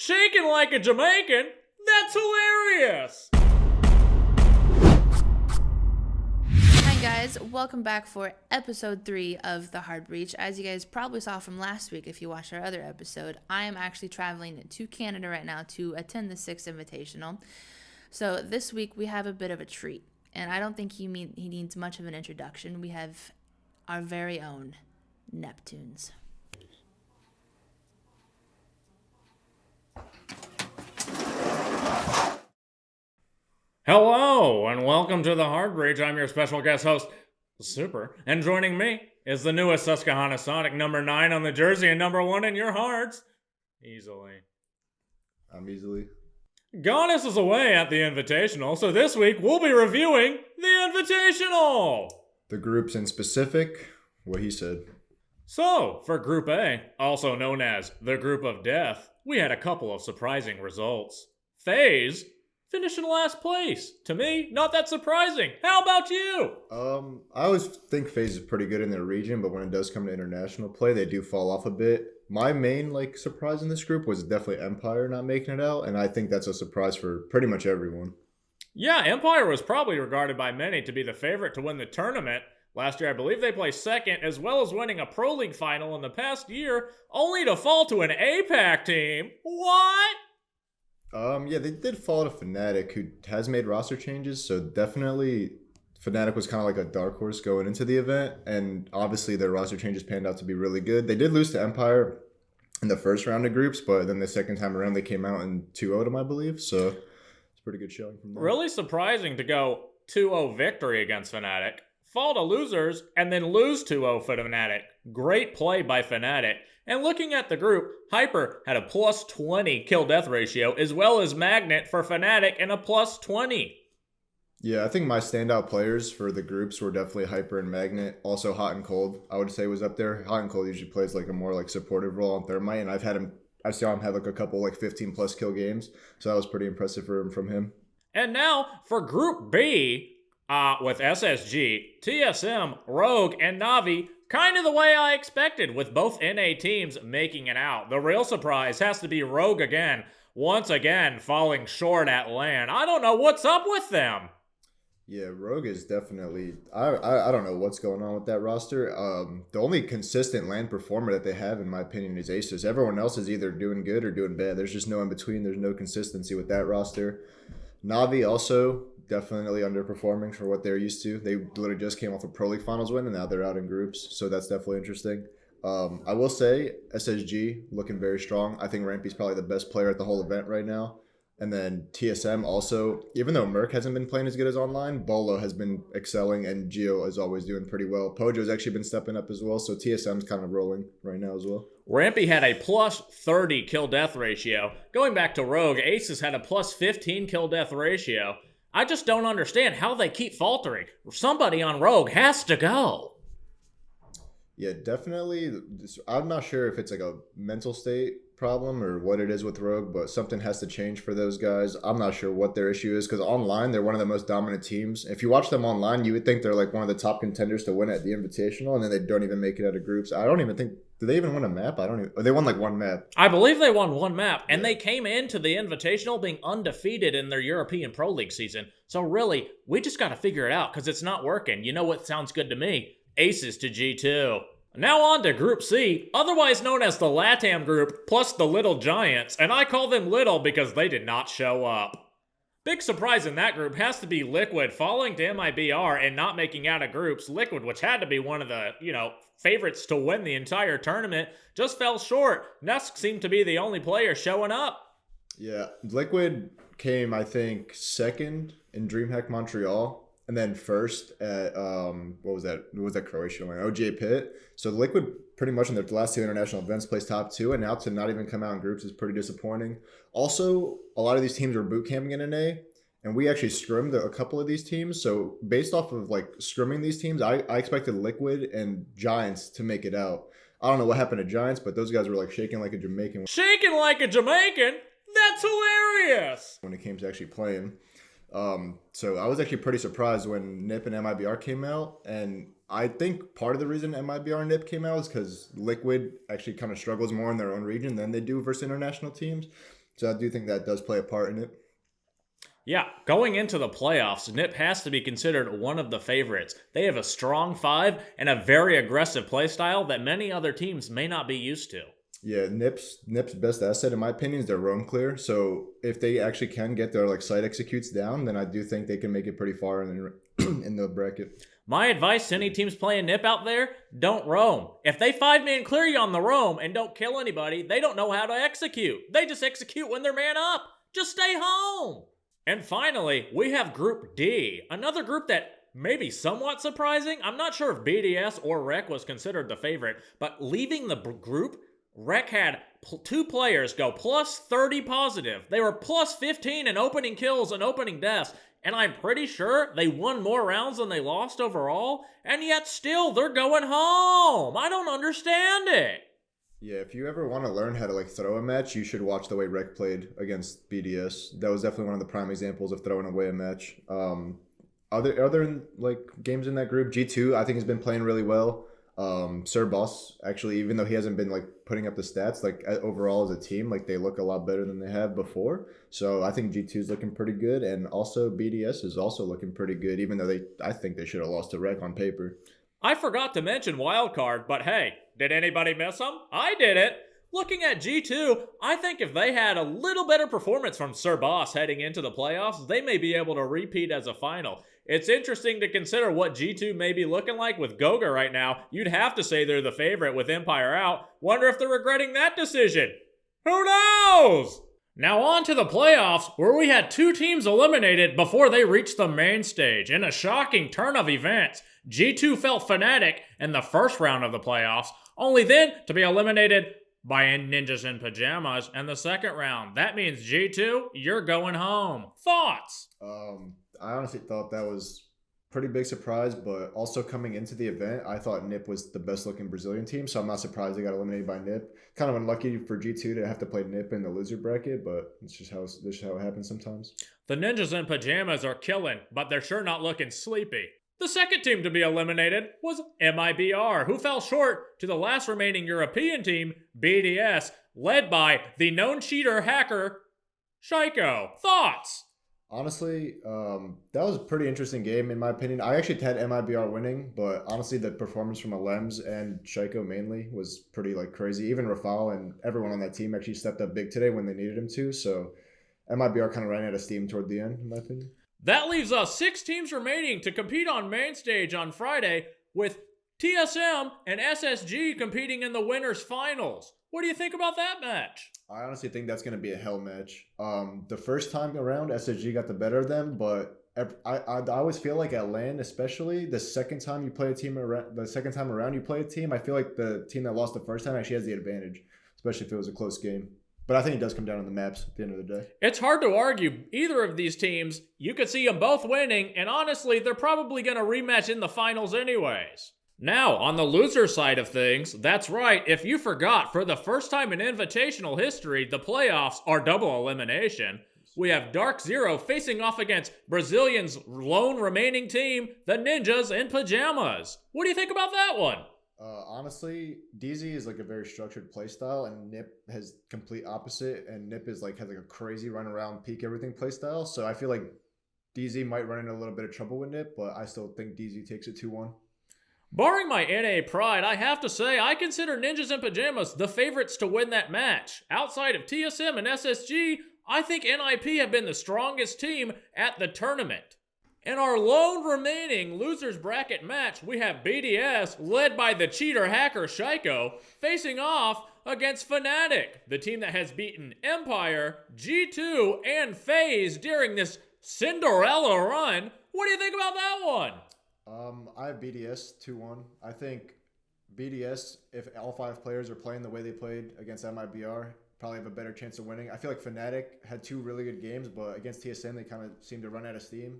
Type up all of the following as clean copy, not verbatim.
Shaking like a Jamaican? That's hilarious! Hi guys, welcome back for episode 3 of The Hard Breach. As you guys probably saw from last week if you watched our other episode, I am actually traveling to Canada right now to attend the 6th Invitational. So this week we have a bit of a treat, and I don't think he needs much of an introduction. We have our very own Neptunes. Hello, and welcome to The Hard Breach. I'm your special guest host, Supr, and joining me is the newest Susquehanna Sonic, number 9 on the jersey and number 1 in your hearts, Easilyy. I'm Easilyy. Goddess is away at the Invitational, so this week we'll be reviewing the Invitational! The groups in specific, what he said. So, for Group A, also known as the Group of Death, we had a couple of surprising results. FaZe finished in last place. To me, not that surprising. How about you? I always think FaZe is pretty good in their region, but when it does come to international play, they do fall off a bit. My main surprise in this group was definitely Empire not making it out, and I think that's a surprise for pretty much everyone. Yeah, Empire was probably regarded by many to be the favorite to win the tournament. Last year, I believe they placed second, as well as winning a Pro League final in the past year, only to fall to an APAC team. What? Yeah, they did fall to Fnatic, who has made roster changes, so definitely Fnatic was kind of like a dark horse going into the event, and obviously their roster changes panned out to be really good. They did lose to Empire in the first round of groups, but then the second time around they came out in 2-0 them, I believe, so it's a pretty good showing from them. Really surprising to go 2-0 victory against Fnatic, fall to losers, and then lose 2-0 for Fnatic. Great play by Fnatic. And looking at the group, Hyper had a plus 20 kill-death ratio, as well as Magnet for Fnatic and a plus 20. Yeah, I think my standout players for the groups were definitely Hyper and Magnet. Also Hot and Cold, I would say, was up there. Hot and Cold usually plays a more supportive role on Thermite, and I saw him have a couple 15-plus kill games, so that was pretty impressive from him. And now for Group B, with SSG, TSM, Rogue, and Na'Vi, kind of the way I expected, with both NA teams making it out. The real surprise has to be Rogue again, once again falling short at LAN. I don't know what's up with them. Yeah, Rogue is definitely... I don't know what's going on with that roster. The only consistent LAN performer that they have, in my opinion, is Asus. Everyone else is either doing good or doing bad. There's just no in-between. There's no consistency with that roster. Na'Vi also definitely underperforming for what they're used to. They literally just came off a Pro League Finals win, and now they're out in groups, so that's definitely interesting. I will say SSG looking very strong. I think Rampy's probably the best player at the whole event right now. And then TSM also, even though Merc hasn't been playing as good as online, Bolo has been excelling, and Geo is always doing pretty well. Pojo's actually been stepping up as well, so TSM's kind of rolling right now as well. Rampy had a plus 30 kill-death ratio. Going back to Rogue, Aces had a plus 15 kill-death ratio. I just don't understand how they keep faltering. Somebody on Rogue has to go. Yeah, definitely. I'm not sure if it's a mental state problem or what it is with Rogue, but something has to change for those guys. I'm not sure what their issue is, because online they're one of the most dominant teams. If you watch them online, you would think they're one of the top contenders to win at the Invitational, and then they don't even make it out of groups. I don't even think... Did they even win a map? They won one map. I believe they won one map, and they came into the Invitational being undefeated in their European Pro League season. So really, we just got to figure it out, because it's not working. You know what sounds good to me? Aces to G2. Now on to Group C, otherwise known as the LATAM group, plus the Little Giants, and I call them Little because they did not show up. Big surprise in that group has to be Liquid falling to MIBR and not making out of groups. Liquid, which had to be one of the, favorites to win the entire tournament, just fell short. Nusk seemed to be the only player showing up. Yeah, Liquid came, I think, second in DreamHack Montreal, and then first at, what was that Croatia one? OGA Pit. So Liquid, pretty much in their last 2 international events, placed top 2, and now to not even come out in groups is pretty disappointing. Also, a lot of these teams were boot camping in NA, and we actually scrimmed a couple of these teams. So based off of scrimming these teams, I expected Liquid and Giants to make it out. I don't know what happened to Giants, but those guys were shaking like a Jamaican. Shaking like a Jamaican? That's hilarious! When it came to actually playing. So I was actually pretty surprised when NIP and MIBR came out, and I think part of the reason MIBR and NIP came out is because Liquid actually kind of struggles more in their own region than they do versus international teams. So I do think that does play a part in it. Yeah, going into the playoffs, NIP has to be considered one of the favorites. They have a strong 5 and a very aggressive playstyle that many other teams may not be used to. Yeah, NIP's best asset, in my opinion, is their roam clear. So if they actually can get their side executes down, then I do think they can make it pretty far in the bracket. My advice to any teams playing NIP out there, don't roam. If they 5-man clear you on the roam and don't kill anybody, they don't know how to execute. They just execute when they're man up. Just stay home. And finally, we have Group D, another group that may be somewhat surprising. I'm not sure if BDS or Rec was considered the favorite, but leaving the group, Rec had 2 players go plus 30 positive. They were plus 15 in opening kills and opening deaths, and I'm pretty sure they won more rounds than they lost overall, and yet still they're going home. I don't understand it. Yeah, if you ever want to learn how to throw a match, you should watch the way Rec played against BDS. That was definitely one of the prime examples of throwing away a match. Other games in that group, G2 I think has been playing really well. Sir Boss, actually, even though he hasn't been putting up the stats, overall as a team, they look a lot better than they have before. So I think G2 is looking pretty good, and also BDS is also looking pretty good, even though I think they should have lost to Rec on paper. I forgot to mention Wildcard, but hey, did anybody miss them? I did it. Looking at G2, I think if they had a little better performance from Sir Boss heading into the playoffs, they may be able to repeat as a final. It's interesting to consider what G2 may be looking like with Goga right now. You'd have to say they're the favorite with Empire out. Wonder if they're regretting that decision. Who knows? Now on to the playoffs, where we had 2 teams eliminated before they reached the main stage. In a shocking turn of events, G2 felt Fnatic in the first round of the playoffs, only then to be eliminated by Ninjas in Pajamas in the second round. That means G2, you're going home. Thoughts? I honestly thought that was pretty big surprise, but also coming into the event, I thought NIP was the best looking Brazilian team, so I'm not surprised they got eliminated by NIP. Kind of unlucky for G2 to have to play NIP in the loser bracket, but it's just how it happens sometimes. The Ninjas in Pajamas are killing, but they're sure not looking sleepy. The second team to be eliminated was MIBR, who fell short to the last remaining European team, BDS, led by the known cheater hacker, Shaiko. Thoughts? Honestly, that was a pretty interesting game in my opinion. I actually had MIBR winning, but honestly, the performance from Alems and Shaiko mainly was pretty crazy. Even Rafal and everyone on that team actually stepped up big today when they needed him to. So MIBR kind of ran out of steam toward the end, in my opinion. That leaves us 6 teams remaining to compete on main stage on Friday, with TSM and SSG competing in the winners finals. What do you think about that match? I honestly think that's going to be a hell match. The first time around, SSG got the better of them, but I always feel like at LAN, especially the second time you play a team around, you play a team. I feel like the team that lost the first time actually has the advantage, especially if it was a close game. But I think it does come down to the maps at the end of the day. It's hard to argue either of these teams. You could see them both winning, and honestly, they're probably going to rematch in the finals anyways. Now, on the loser side of things, that's right, if you forgot, for the first time in Invitational history, the playoffs are double elimination. We have Dark Zero facing off against Brazilian's lone remaining team, the Ninjas in Pajamas. What do you think about that one? Honestly, DZ is a very structured play style, and NIP has complete opposite, and NIP is has a crazy run around, peak everything play style. So I feel like DZ might run into a little bit of trouble with NIP, but I still think DZ takes it 2-1. Barring my NA pride, I have to say I consider Ninjas in Pajamas the favorites to win that match. Outside of TSM and SSG, I think NIP have been the strongest team at the tournament. In our lone remaining losers bracket match, we have BDS, led by the cheater hacker Shaiko, facing off against Fnatic, the team that has beaten Empire, G2, and FaZe during this Cinderella run. What do you think about that one? I have BDS 2-1. I think BDS, if all 5 players are playing the way they played against MIBR, probably have a better chance of winning. I feel like Fnatic had 2 really good games, but against TSM, they kind of seemed to run out of steam.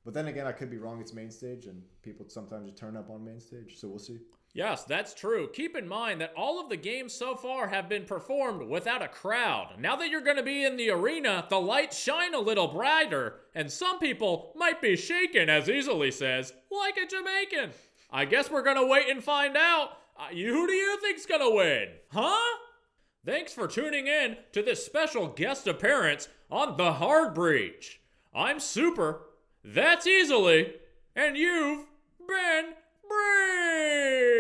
But then again, I could be wrong. It's main stage, and people sometimes just turn up on main stage, so we'll see. Yes, that's true. Keep in mind that all of the games so far have been performed without a crowd. Now that you're going to be in the arena, the lights shine a little brighter, and some people might be shaking, as Easilyy says, like a Jamaican. I guess we're going to wait and find out. Who do you think's going to win? Huh? Thanks for tuning in to this special guest appearance on The Hard Breach. I'm Supr, that's Easilyy, and you've been Breach!